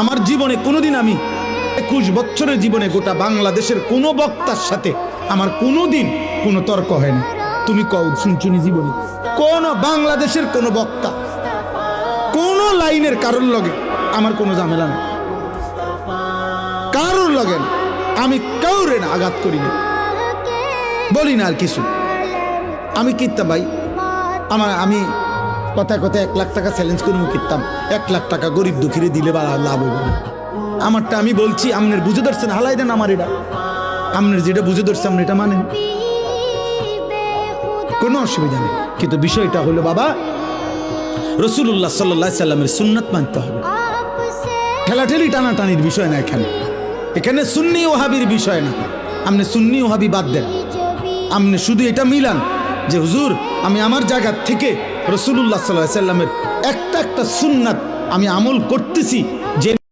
আমার জীবনে কোনোদিন আমি 21 বছরের জীবনে গোটা বাংলাদেশের কোনো বক্তার সাথে আমার কোনোদিন কোনো তর্ক হয় না। তুমি কও শুনছুনি জীবনে কোন বাংলাদেশের কোনো বক্তা কোন লাইনের কারোর লগে আমার কোনো ঝামেলা না, কারোর লগে না। আমি কাউরে না আঘাত করি না, বলি না আর কিছু। আমি কিনতাম ভাই, আমি কথায় কথায় 1 লাখ টাকা চ্যালেঞ্জ করে কিনতাম, 1 লাখ টাকা গরিব দুঃখীরে দিলে বা লাভ হইব না। আমারটা আমি বলছি, আমনের বুঝে ধরছেন, হালাই দেন আমার এটা, আমনের যেটা বুঝে ধরছে আপনি এটা মানেন, কোনো অসুবিধা নেই। কিন্তু বিষয়টা হলো বাবা, রাসূলুল্লাহ সাল্লাল্লাহু আলাইহি সাল্লামের সুন্নাত মানতে হবে। ঠেলাঠেলি টানাটানির বিষয় না এখানে, এখানে সুন্নি ওহাবির বিষয় না। আপনি সুন্নি ওহাবি বাদ দেন, আপনি শুধু এটা মিলান যে হুজুর আমি আমার জায়গা থেকে রাসূলুল্লাহ সাল্লাল্লাহু আলাইহি সাল্লামের একটা সুন্নাত আমি আমল করতেছি, যে